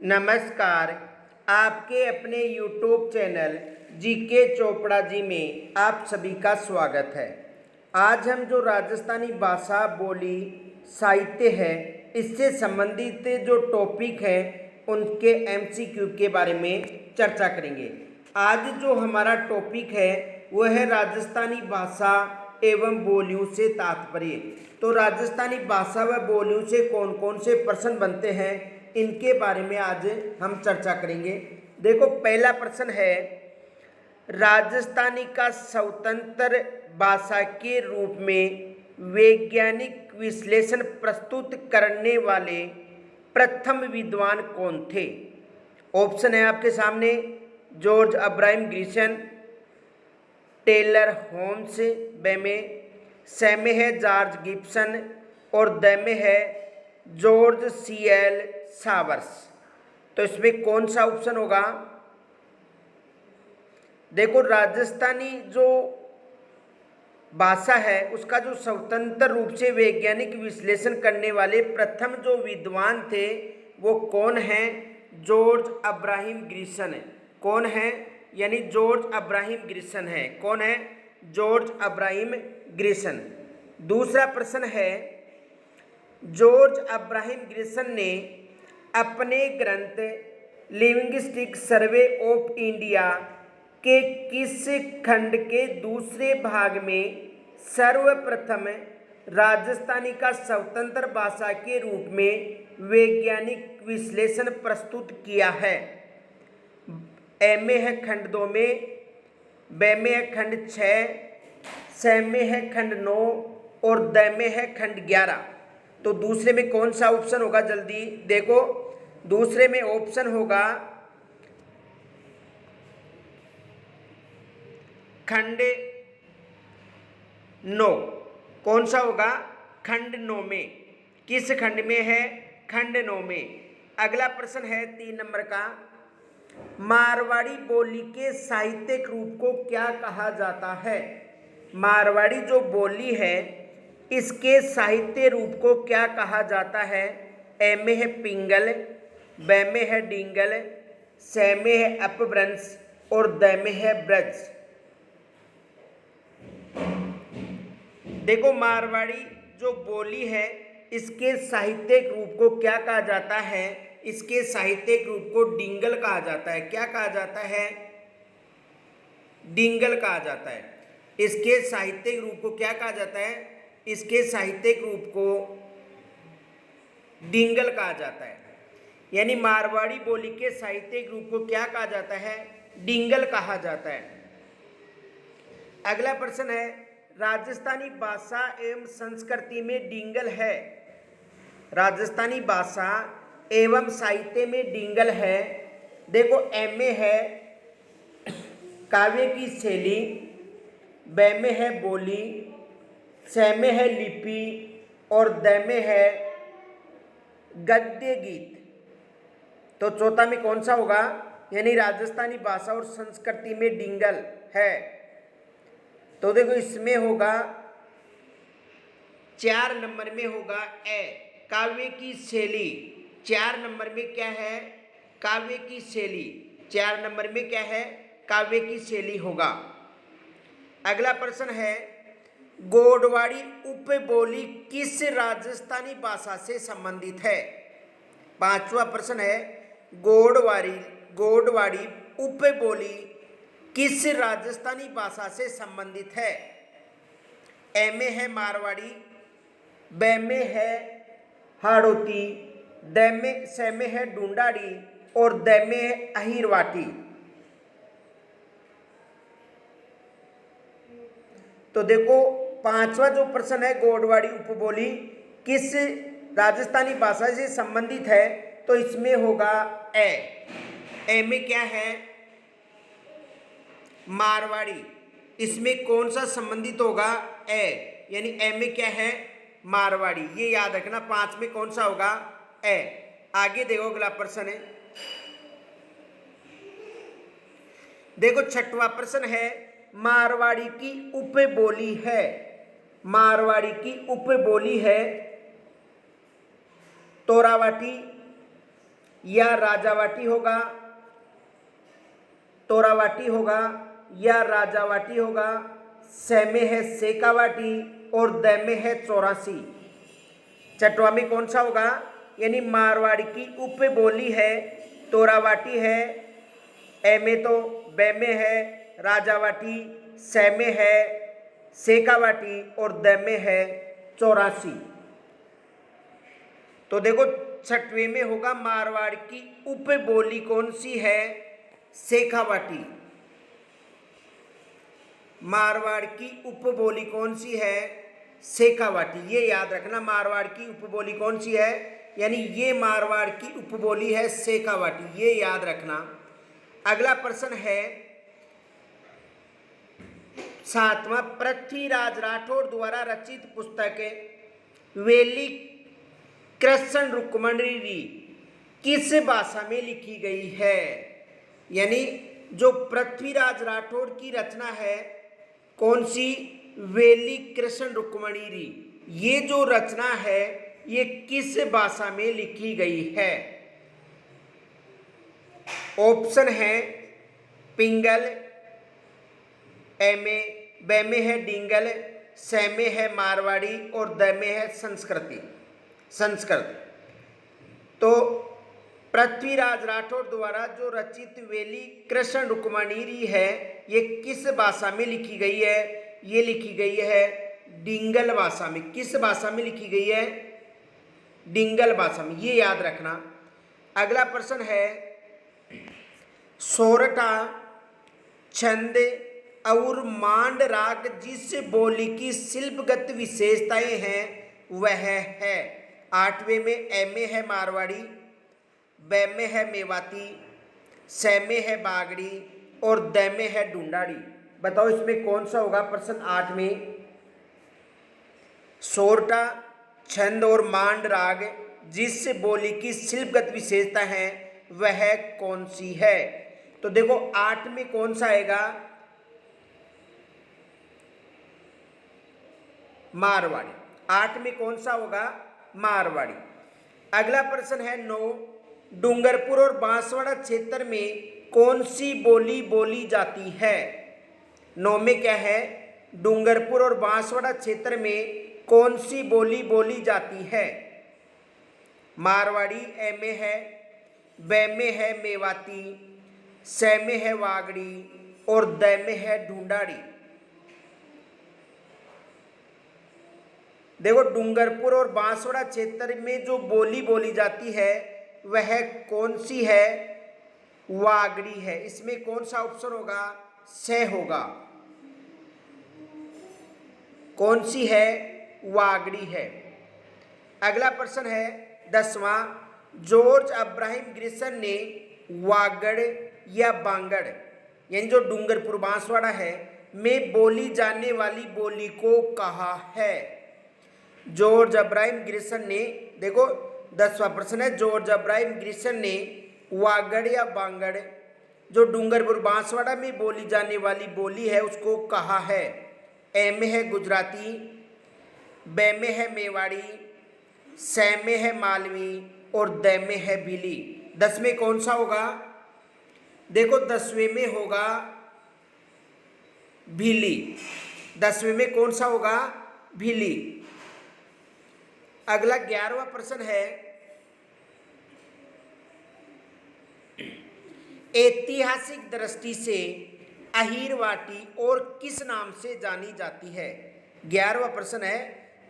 नमस्कार। आपके अपने YouTube channel GK Chopra ji में आप सभी का स्वागत है। आज हम जो राजस्थानी भाषा बोली साहित्य है इससे संबंधित जो टॉपिक है उनके MCQ के बारे में चर्चा करेंगे। आज जो हमारा टॉपिक है वह है राजस्थानी भाषा एवं बोलियों से तात्पर्य। तो राजस्थानी भाषा व बोलियों से कौन कौन से प्रश्न बनते हैं इनके बारे में आज हम चर्चा करेंगे। देखो, पहला प्रश्न है, राजस्थानी का स्वतंत्र भाषा के रूप में वैज्ञानिक विश्लेषण प्रस्तुत करने वाले प्रथम विद्वान कौन थे? ऑप्शन है आपके सामने, जॉर्ज अब्राहम ग्रिसन, टेलर होम्स, ब में स में है जॉर्ज गिब्सन और द में है जॉर्ज CL सावर्स। तो इसमें कौन सा ऑप्शन होगा? देखो, राजस्थानी जो भाषा है उसका जो स्वतंत्र रूप से वैज्ञानिक विश्लेषण करने वाले प्रथम जो विद्वान थे वो कौन हैं? George Abraham Grierson. कौन है? यानी जॉर्ज अब्राहम ग्रिसन है। कौन है? George Abraham Grierson. दूसरा प्रश्न है, जॉर्ज अब्राहम ग्रिसन ने अपने ग्रंथ लिंग्विस्टिक सर्वे ऑफ इंडिया के किस खंड के दूसरे भाग में सर्वप्रथम राजस्थानी का स्वतंत्र भाषा के रूप में वैज्ञानिक विश्लेषण प्रस्तुत किया है? ए में है खंड 2 में, ब में है खंड 6, स में है खंड 9 और द में है खंड 11। तो दूसरे में कौन सा ऑप्शन होगा? जल्दी देखो, दूसरे में ऑप्शन होगा खंड 9। कौन सा होगा? खंड 9 में। किस खंड में है? खंड 9 में। अगला प्रश्न है 3 नंबर का, मारवाड़ी बोली के साहित्यिक रूप को क्या कहा जाता है? मारवाड़ी जो बोली है इसके साहित्य रूप को क्या कहा जाता है? ए में है पिंगल, ब में है डिंगल, स में है अपभ्रंश और द में है ब्रज। देखो, मारवाड़ी जो बोली है इसके साहित्यिक रूप को क्या कहा जाता है? इसके साहित्यिक रूप को डिंगल कहा जाता है। क्या कहा जाता है? डिंगल कहा जाता है। इसके साहित्यिक रूप को क्या कहा जाता है? इसके साहित्यिक रूप को डिंगल कहा जाता है। यानी मारवाड़ी बोली के साहित्यिक रूप को क्या कहा जाता है? डिंगल कहा जाता है। अगला प्रश्न है, राजस्थानी भाषा एवं संस्कृति में डिंगल है। राजस्थानी भाषा एवं साहित्य में डिंगल है। देखो, एम में है काव्य की शैली, ब में है बोली, स में है लिपि और द में है गद्य गीत। तो चौथा में कौन सा होगा? यानी राजस्थानी भाषा और संस्कृति में डिंगल है। तो देखो, इसमें होगा 4 नंबर में होगा ए, काव्य की शैली। 4 नंबर में क्या है? काव्य की शैली। 4 नंबर में क्या है? काव्य की शैली होगा। अगला प्रश्न है, गोडवाड़ी उपबोली किस राजस्थानी भाषा से संबंधित है? 5वां प्रश्न है, गोडवाड़ी उपबोली किस राजस्थानी भाषा से संबंधित है? ए में है मारवाड़ी, ब में है हाड़ौती, स में है ढूंढाड़ी और द में है अहिरवाटी। तो देखो, 5वां जो प्रश्न है, गोडवाड़ी उपबोली किस राजस्थानी भाषा से संबंधित है, तो इसमें होगा ए में क्या है? मारवाड़ी। इसमें कौन सा संबंधित होगा? ए, यानी ए में क्या है? मारवाड़ी। ये याद रखना, 5 में कौन सा होगा? ए। आगे देखो, अगला प्रश्न है, देखो 6वां प्रश्न है, मारवाड़ी की उपबोली है। मारवाड़ी की उपबोली है तोरावाटी, या राजावाटी होगा, तोरावाटी होगा या राजावाटी होगा, से में है सेकावाटी और द में है 84। छठवां में कौन सा होगा, यानी मारवाड़ी की उप बोली है, तोरावाटी है, ए में तो ब में है राजावाटी, से में है सेकावाटी और द में है 84। तो देखो छठवें में होगा मारवाड़ की उप बोली कौन सी है, सेखावाटी। मारवाड़ की उपबोली कौन सी है, सेखावाटी। ये याद रखना, मारवाड़ की उपबोली कौन सी है, यानी ये मारवाड़ की उपबोली है सेखावाटी, ये याद रखना। अगला प्रश्न है 7वां, पृथ्वीराज राठौड़ द्वारा रचित पुस्तक वेली कृष्ण रुक्मणी किस भाषा में लिखी गई है। यानी जो पृथ्वीराज राठौड़ की रचना है कौन सी, वेली कृष्ण रुक्मणी, ये जो रचना है ये किस भाषा में लिखी गई है। ऑप्शन है पिंगल, ए में ब में है डिंगल, से में है मारवाड़ी और द में है संस्कृत। तो पृथ्वीराज राठौड़ द्वारा जो रचित वेली कृष्ण रुक्मणी है ये किस भाषा में लिखी गई है, ये लिखी गई है डिंगल भाषा में। किस भाषा में लिखी गई है, डिंगल भाषा में, ये याद रखना। अगला प्रश्न है सोरठा छंद और मांड राग जिस बोली की शिल्पगत विशेषताएं हैं वह है। 8वें में ए में है मारवाड़ी, ब में है मेवाती, से में है बागड़ी और द में है ढूंढाड़ी। बताओ इसमें कौन सा होगा। प्रश्न 8 में सोरठा छंद और मांड राग जिस बोली की शिल्पगत विशेषता है वह कौन सी है। तो देखो 8 में कौन सा आएगा, मारवाड़ी। 8 में कौन सा होगा, मारवाड़ी। अगला प्रश्न है 9, डूंगरपुर और बांसवाड़ा क्षेत्र में कौन सी बोली बोली जाती है। 9 में क्या है, डूंगरपुर और बांसवाड़ा क्षेत्र में कौन सी बोली बोली जाती है। मारवाड़ी ए में है, ब में है मेवाती, से में है वागड़ी और द में है ढूंढाड़ी। देखो डूंगरपुर और बांसवाड़ा क्षेत्र में जो बोली बोली जाती है वह कौन सी है, वागड़ी है। इसमें कौन सा ऑप्शन होगा, से होगा। कौन सी है, वागड़ी है। अगला प्रश्न है 10वां, जॉर्ज अब्राहम ग्रिसन ने वागड़ या बांगड़ यानी जो डूंगरपुर बांसवाड़ा है में बोली जाने वाली बोली को कहा है। जॉर्ज अब्राहम ग्रिसन ने, देखो 10वां प्रश्न है, जॉर्ज अब्राहम ग्रिसन ने वागड़ या बांगड़ जो डूंगरपुर बांसवाड़ा में बोली जाने वाली बोली है उसको कहा है। ए में है गुजराती, ब में है मेवाड़ी, से में है मालवी और द में है भीली। 10 में कौन सा होगा, देखो 10वें में होगा भीली। 10वें में कौन सा होगा, भीली। अगला 11वां प्रश्न है, ऐतिहासिक दृष्टि से अहीरवाटी और किस नाम से जानी जाती है। 11वां प्रश्न है,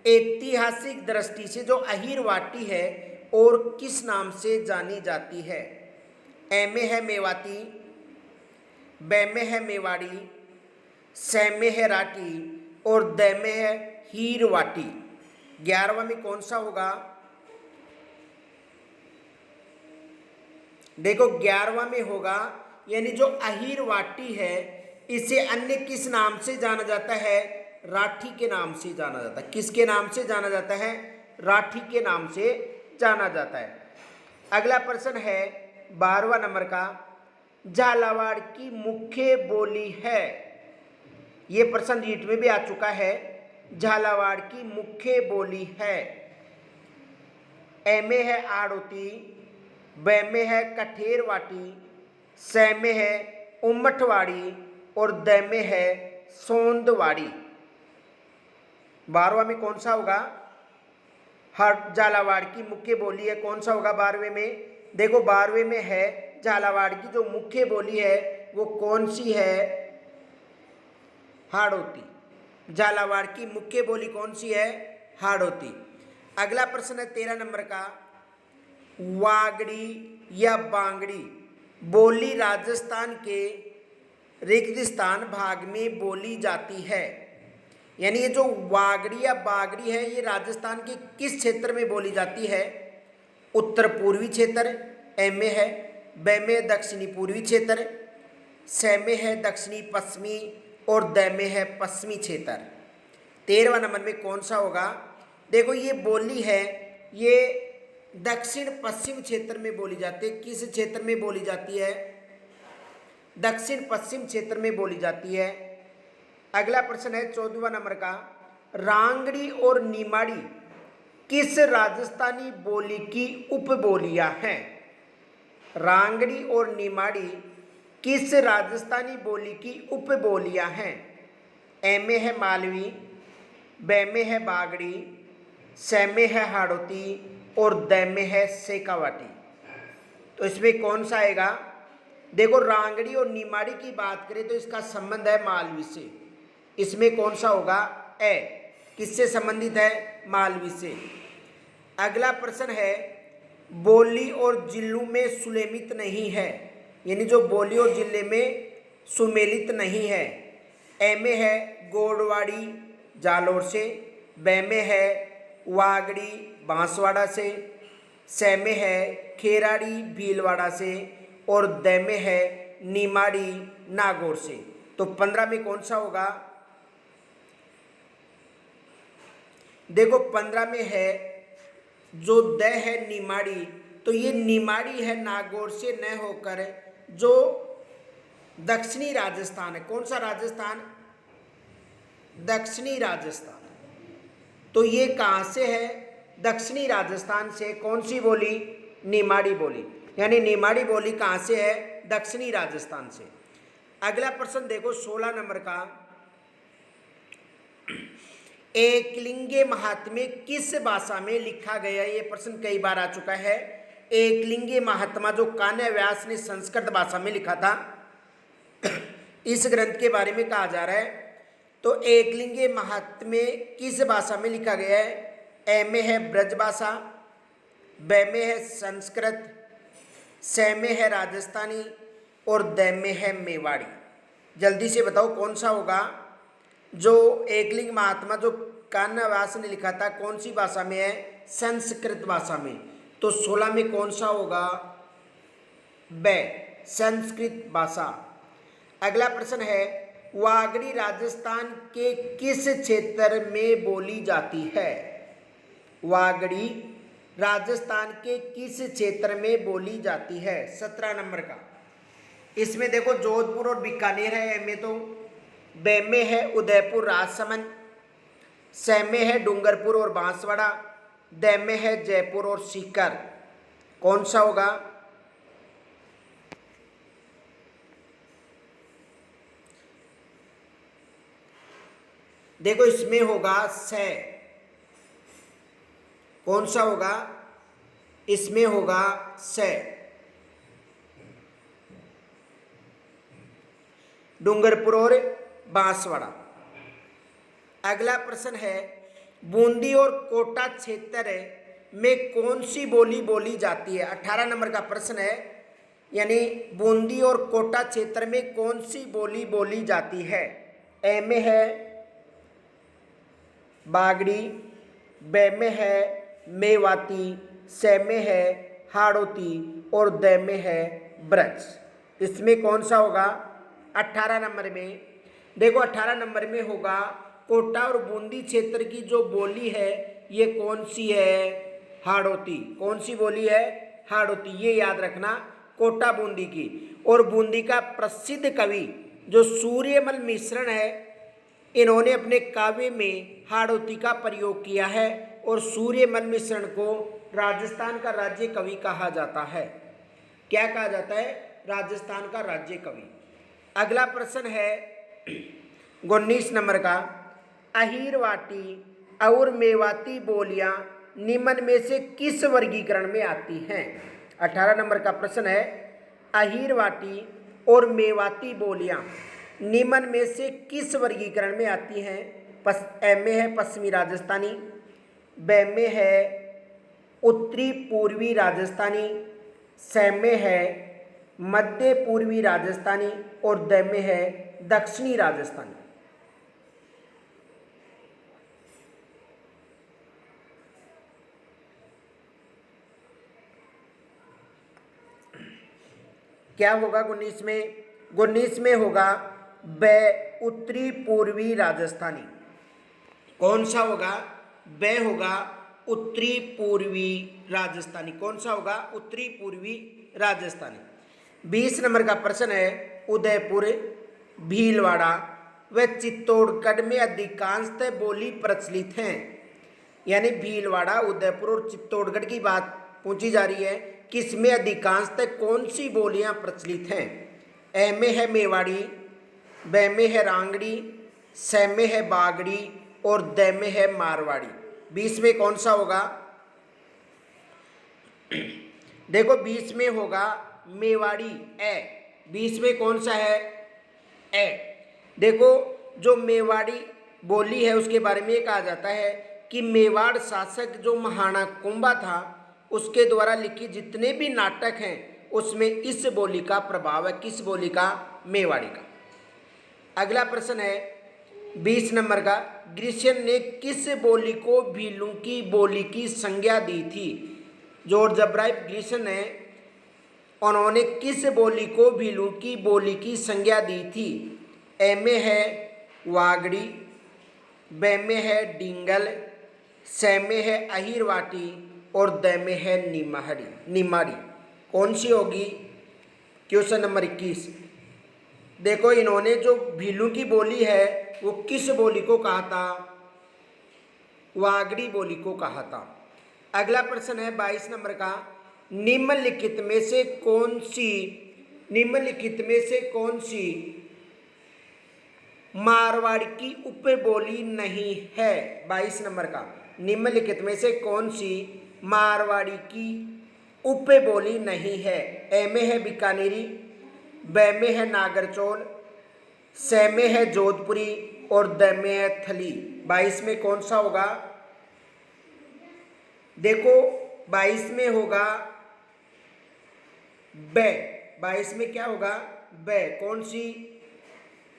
ऐतिहासिक दृष्टि से जो अहीरवाटी है और किस नाम से जानी जाती है। ए में है मेवाती, ब में है मेवाड़ी, से में है राठी और द में है हीरवाटी। 11वां में कौन सा होगा, देखो 11वां में होगा, यानी जो अहीरवाटी है इसे अन्य किस नाम से जाना जाता है, राठी के नाम से जाना जाता है। किसके नाम से जाना जाता है, राठी के नाम से जाना जाता है। अगला प्रश्न है 12वां नंबर का, झालावाड़ की मुख्य बोली है। ये प्रश्न रीट में भी आ चुका है। झालावाड़ की मुख्य बोली है। ए में है आड़ोती, ब में है कठेरवाटी, स में है उमठवाड़ी और द में है सोंदवाड़ी। 12वां में कौन सा होगा? झालावाड़ की मुख्य बोली है, कौन सा होगा 12वें में? देखो 12वें में है झालावाड़ की जो मुख्य बोली है वो कौन सी है? हाड़ौती। झालावाड़ की मुख्य बोली कौन सी है? हाड़ौती। अगला प्रश्न है 13 नंबर का, वागड़ी या बांगड़ी बोली राजस्थान के रेगिस्तान भाग में बोली जाती है। यानी ये जो वागड़ी या बागड़ी है ये राजस्थान के किस क्षेत्र में बोली जाती है? उत्तर पूर्वी क्षेत्र, ए में है, ब में दक्षिणी पूर्वी क्षेत्र, स में है दक्षिणी पश्चिमी और द में है पश्चिमी क्षेत्र। 13वां नंबर में कौन सा होगा? देखो ये बोली है ये दक्षिण पश्चिम क्षेत्र में बोली जाती है। किस क्षेत्र में बोली जाती है? दक्षिण पश्चिम क्षेत्र में बोली जाती है। अगला प्रश्न है 14वां नंबर का, रांगड़ी और निमाड़ी किस राजस्थानी बोली की उपबोलियां हैं? रांगड़ी और निमाड़ी किस राजस्थानी बोली की उपबोलियां हैं? ए में है मालवी, ब में है बागड़ी, स में है हाड़ौती और द में है शेखावाटी। तो इसमें कौन सा आएगा? देखो रांगड़ी और निमाड़ी की बात करें तो इसका संबंध है मालवी से। इसमें कौन सा होगा? ए। किससे संबंधित है? मालवी से। अगला प्रश्न है, बोली और जिलों में सुमेलित नहीं है, यानी जो बोली और जिले में सुमेलित नहीं है। ए में है गोड़वाड़ी जालोर से, ब में है वागड़ी बांसवाड़ा से, स में है खेराड़ी भीलवाड़ा से और द में है निमाड़ी नागौर से। तो 15 में कौन सा होगा? देखो 15 में है जो द है निमाड़ी, तो ये निमाड़ी है नागौर से न होकर जो दक्षिणी राजस्थान है। कौन सा राजस्थान? दक्षिणी राजस्थान। तो ये कहाँ से है? दक्षिणी राजस्थान से। कौन सी बोली? निमाड़ी बोली। यानी निमाड़ी बोली कहाँ से है? दक्षिणी राजस्थान से। अगला प्रश्न देखो 16 नंबर का, एकलिंगे महात्म्य किस भाषा में लिखा गया? ये प्रश्न कई बार आ चुका है। एकलिंगे महात्म्य जो कान्ह व्यास ने संस्कृत भाषा में लिखा था, इस ग्रंथ के बारे में कहा जा रहा है। तो एकलिंगे महात्म्य किस भाषा में लिखा गया है? ए में है ब्रज भाषा, ब में है संस्कृत, स में है राजस्थानी और द में है मेवाड़ी। जल्दी से बताओ कौन सा होगा? जो एकलिंग महात्मा जो कान्ह व्यास ने लिखा था कौन सी भाषा में है? संस्कृत भाषा में। तो 16 में कौन सा होगा? ब, संस्कृत भाषा। अगला प्रश्न है, वागड़ी राजस्थान के किस क्षेत्र में बोली जाती है? वागड़ी राजस्थान के किस क्षेत्र में बोली जाती है? 17 नंबर का। इसमें देखो जोधपुर और बीकानेर है ए में, तो ब में है उदयपुर राजसमंद, स में है डूंगरपुर और बांसवाड़ा, द में है जयपुर और सीकर। कौन सा होगा? देखो इसमें होगा स। कौन सा होगा? इसमें होगा स। डूंगरपुर और बांसवाड़ा। अगला प्रश्न है, बूंदी और कोटा क्षेत्र में कौन सी बोली बोली जाती है? 18 नंबर का प्रश्न है, यानी बूंदी और कोटा क्षेत्र में कौन सी बोली बोली जाती है? ए में है बागड़ी, ब में है मेवाती, स में है हाड़ौती और द में है ब्रज। इसमें कौन सा होगा? 18 नंबर में। देखो 18 नंबर में होगा कोटा और बूंदी क्षेत्र की जो बोली है ये कौन सी है? हाड़ौती। कौन सी बोली है? हाड़ौती। ये याद रखना, कोटा बूंदी की। और बूंदी का प्रसिद्ध कवि जो सूर्यमल मिश्रण है, इन्होंने अपने काव्य में हाड़ौती का प्रयोग किया है और सूर्यमल मिश्रण को राजस्थान का राज्य कवि कहा जाता है। क्या कहा जाता है? राजस्थान का राज्य कवि। अगला प्रश्न है 19 नंबर का, अहीरवाटी और मेवाती बोलियां निम्न में से किस वर्गीकरण में आती हैं? 18 नंबर का प्रश्न है, अहीरवाटी और मेवाती बोलियां निम्न में से किस वर्गीकरण में आती हैं? ए में है पश्चिमी राजस्थानी, ब में है उत्तरी पूर्वी राजस्थानी, स में है मध्य पूर्वी राजस्थानी और द में है दक्षिणी राजस्थानी। क्या होगा 19 में? 19 में होगा ब उत्तरी पूर्वी राजस्थानी। कौन सा होगा? ब होगा उत्तरी पूर्वी राजस्थानी। कौन सा होगा? उत्तरी पूर्वी राजस्थानी। 20 नंबर का प्रश्न है, उदयपुर, भीलवाड़ा व चित्तौड़गढ़ में अधिकांशतः बोली प्रचलित हैं। यानी भीलवाड़ा, उदयपुर और चित्तौड़गढ़ की बात पूछी जा रही है, किसमें अधिकांशतः कौन सी बोलियां प्रचलित हैं? ए में है मेवाड़ी, ब में है रांगड़ी, स में है बागड़ी और द में है मारवाड़ी। 20 में कौन सा होगा? देखो 20 में होगा मेवाड़ी, ए। 20 में कौन सा है? ए। देखो जो मेवाड़ी बोली है उसके बारे में ये कहा जाता है कि मेवाड़ शासक जो महाराणा कुंभा था उसके द्वारा लिखी जितने भी नाटक हैं उसमें इस बोली का प्रभाव है। किस बोली का? मेवाड़ी का। अगला प्रश्न है 20 नंबर का, ग्रिशन ने किस बोली को भीलू की बोली की संज्ञा दी थी? जॉर्ज अब्राहम ग्रिशन ने उन्होंने किस बोली को भीलू की बोली की संज्ञा दी थी? ए में है वागड़ी, ब में है डिंगल, स में है अहीरवाटी और द में है निमाड़ी। कौन सी होगी? Question number 21। देखो इन्होंने जो भीलू की बोली है वो किस बोली को कहा था? वागड़ी बोली को कहा था। अगला प्रश्न है 22 नंबर का, निम्नलिखित में से कौन सी मारवाड़ी की उपबोली नहीं है? 22 नंबर का, निम्नलिखित में से कौन सी मारवाड़ी की उपबोली नहीं है? ए में है बीकानेरी, ब में है नागरचौल, स में है जोधपुरी और द में है थली। 22 में कौन सा होगा? देखो 22 में होगा ब। 22 में क्या होगा? ब। कौन सी?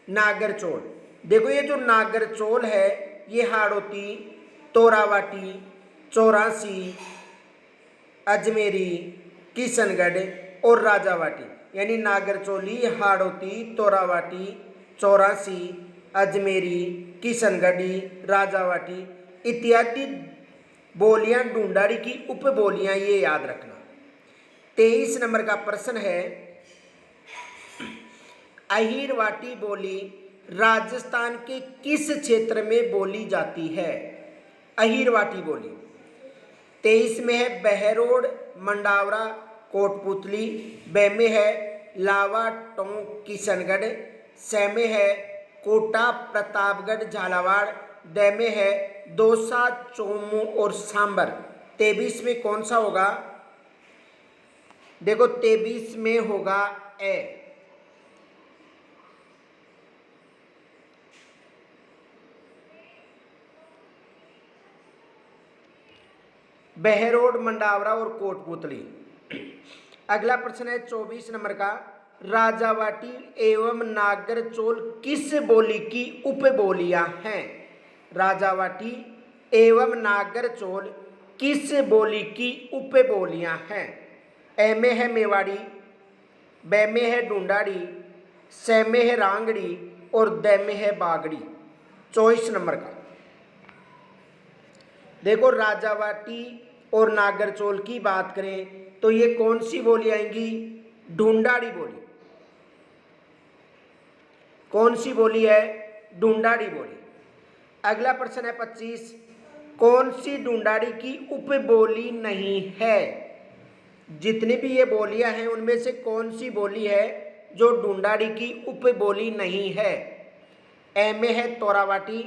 नागरचौल। देखो ये जो नागरचौल है ये हाड़ौती, तोरावाटी, चौरासी, अजमेरी, किशनगढ़ और राजावाटी, यानी नागरचौली, हाड़ौती, तोरावाटी, चौरासी, अजमेरी, किशनगढ़ी, राजावाटी इत्यादि बोलियां ढूंढाड़ी की उपबोलियां, ये याद रखना। 23 नंबर का प्रश्न है, अहीरवाटी बोली राजस्थान के किस क्षेत्र में बोली जाती है? अहीरवाटी बोली 23 में है बहरोड, मंडावरा, कोटपुतली, ब में है लावा टोंक किशनगढ़, स में है कोटा प्रतापगढ़ झालावाड़, द में है दौसा चोमू और सांबर। 23 में कौन सा होगा? देखो 23 में होगा ए। बहरोड, मंडावरा और कोटपुतली। अगला प्रश्न है 24 नंबर का, राजावाटी एवं नागरचौल किस बोली की उपबोलियां हैं? राजावाटी एवं नागरचौल किस बोली की उपबोलियां हैं? ए में है मेवाड़ी, ब में है ढूंढाड़ी, स में है रांगड़ी और द में है बागड़ी। 24 नंबर का, देखो राजावाटी और नागरचौल की बात करें तो ये कौन सी बोली आएंगी? ढूंढाड़ी बोली। कौन सी बोली है? ढूंढाड़ी बोली। अगला प्रश्न है 25, कौन सी ढूंढाड़ी की उपबोली नहीं है? जितनी भी ये बोलियां हैं उनमें से कौन सी बोली है जो ढूंढाड़ी की उपबोली नहीं है? ए में है तोरावाटी,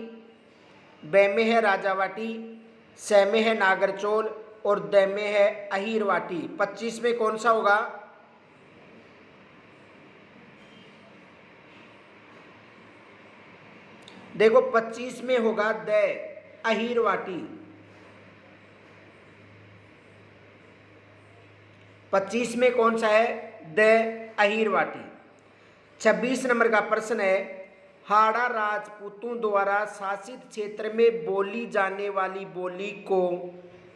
बे में है राजावाटी, से में है नागरचोल और द में है अहीरवाटी। 25 में कौन सा होगा? देखो 25 में होगा द अहीरवाटी। 25 में कौन सा है? द अहीरवाटी। 26 नंबर का प्रश्न है, हाड़ा राजपूतों द्वारा शासित क्षेत्र में बोली जाने वाली बोली को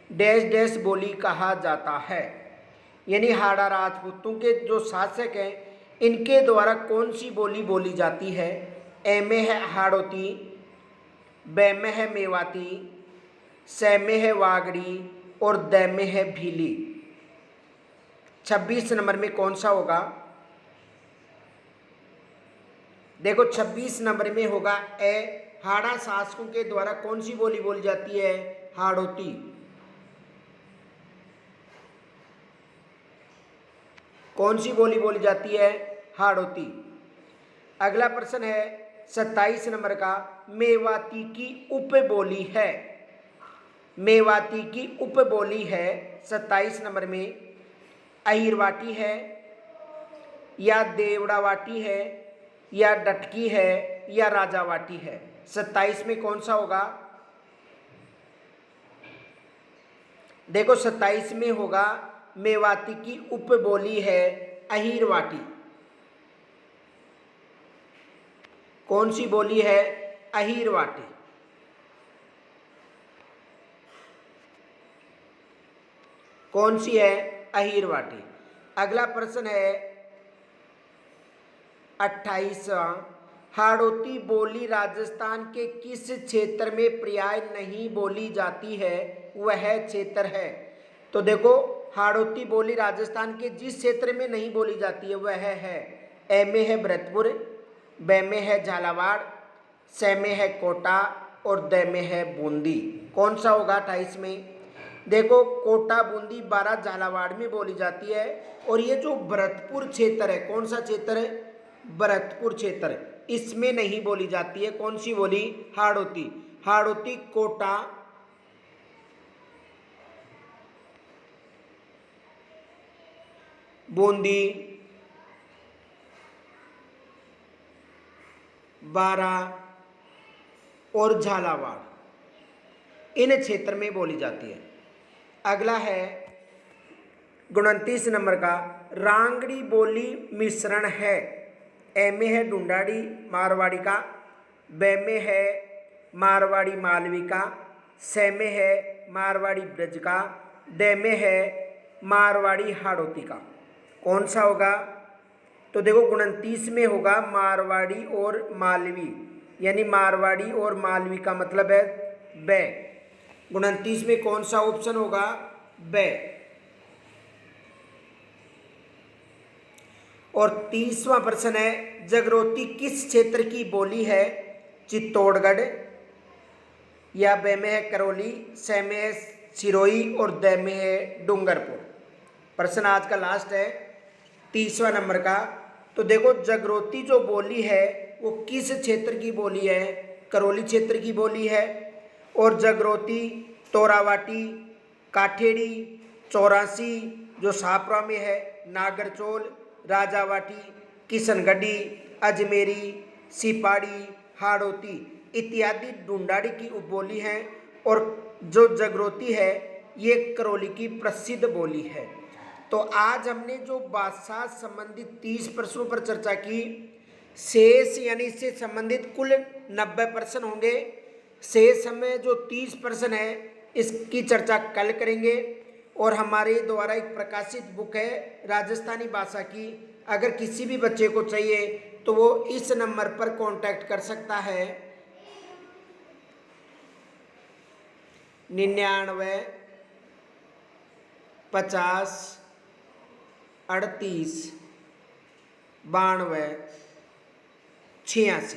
डैश डैश बोली कहा जाता है। यानी हाड़ा राजपूतों के जो शासक हैं इनके द्वारा कौन सी बोली बोली जाती है? ए में है हाड़ौती, बे में है मेवाती, से में है वागड़ी और द में है भीली। 26 नंबर में कौन सा होगा? देखो 26 नंबर में होगा ए। हाड़ा शासकों के द्वारा कौन सी बोली बोली जाती है? हाड़ौती। कौन सी बोली बोली जाती है? हाड़ौती। अगला प्रश्न है 27 नंबर का, मेवाती की उपबोली है। मेवाती की उपबोली है 27 नंबर में अहीरवाटी है या देवड़ावाटी है या डटकी है या राजावाटी है। 27 में कौन सा होगा? देखो 27 में होगा मेवाती की उपबोली है अहीरवाटी। कौन सी बोली है? अहीरवाटी। कौन सी है? अहीरवाटी। अगला प्रश्न है 28वां, हाड़ौती बोली राजस्थान के किस क्षेत्र में प्राय नहीं बोली जाती है? वह क्षेत्र है। तो देखो हाड़ौती बोली राजस्थान के जिस क्षेत्र में नहीं बोली जाती है वह है, ए में है भरतपुर, बे में है झालावाड़, से में है कोटा और द में है बूंदी। कौन सा होगा 28 में? देखो कोटा, बूंदी, बारां, झालावाड़ में बोली जाती है। और ये जो भरतपुर क्षेत्र है, कौन सा क्षेत्र है? भरतपुर क्षेत्र, इसमें नहीं बोली जाती है। कौन सी बोली? हाड़ौती। हाड़ौती, कोटा, बूंदी, बारां और झालावाड़, इन क्षेत्र में बोली जाती है। अगला है 29 नंबर का, रांगड़ी बोली मिश्रण है। ए में है ढूंढाड़ी मारवाड़ी का, बे में है मारवाड़ी मालवी का, से में है मारवाड़ी ब्रज का, द में है मारवाड़ी हाड़ौती का। कौन सा होगा? तो देखो 29 में होगा मारवाड़ी और मालवी, यानी मारवाड़ी और मालवी का मतलब है बे। 29 में कौन सा ऑप्शन होगा? बे। और 30वां प्रश्न है, जगरोती किस क्षेत्र की बोली है? चित्तौड़गढ़, या बे में है करौली, से में है सिरोही और द में है डूंगरपुर। प्रश्न आज का लास्ट है 30वां नंबर का। तो देखो जगरोती जो बोली है वो किस क्षेत्र की बोली है? करौली क्षेत्र की बोली है। और जगरोती, तोरावाटी, काठेड़ी, चौरासी जो सापरा में है, नागरचोल, राजावाटी, किशनगढ़ी, अजमेरी, सिपाड़ी, हाड़ौती इत्यादि ढूंढाड़ी की उपबोली हैं। और जो जगरोती है ये करौली की प्रसिद्ध बोली है। तो आज हमने जो भाषा संबंधित 30 प्रश्नों पर चर्चा की, शेष यानी इससे संबंधित कुल 90 प्रश्न होंगे। शेष में जो 30 प्रश्न है इसकी चर्चा कल करेंगे। और हमारे द्वारा एक प्रकाशित बुक है राजस्थानी भाषा की, अगर किसी भी बच्चे को चाहिए तो वो इस नंबर पर कांटेक्ट कर सकता है 99 50 38 92 86,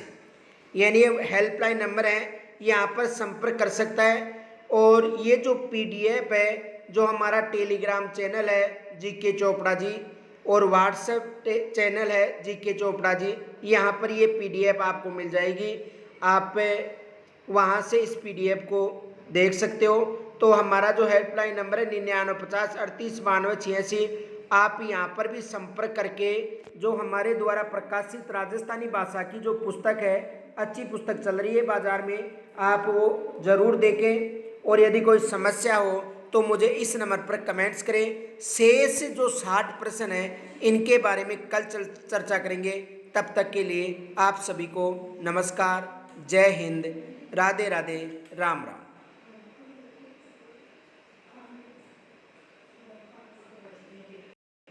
यानी ये हेल्पलाइन नंबर है, यहाँ पर संपर्क कर सकता है। और ये जो PDF है जो हमारा टेलीग्राम चैनल है जीके चोपड़ा जी और व्हाट्सएप चैनल है जीके चोपड़ा जी, यहाँ पर ये पीडीएफ आपको मिल जाएगी। आप वहाँ से इस पीडीएफ को देख सकते हो। तो हमारा जो हेल्पलाइन नंबर है 9950389286, आप यहाँ पर भी संपर्क करके जो हमारे द्वारा प्रकाशित राजस्थानी भाषा की जो पुस्तक है, अच्छी पुस्तक चल रही है बाज़ार में, आप वो ज़रूर देखें। और यदि कोई समस्या हो तो मुझे इस नंबर पर कमेंट्स करें। शेष जो 60 प्रश्न हैं इनके बारे में कल चर्चा करेंगे। तब तक के लिए आप सभी को नमस्कार, जय हिंद, राधे राधे, राम राम।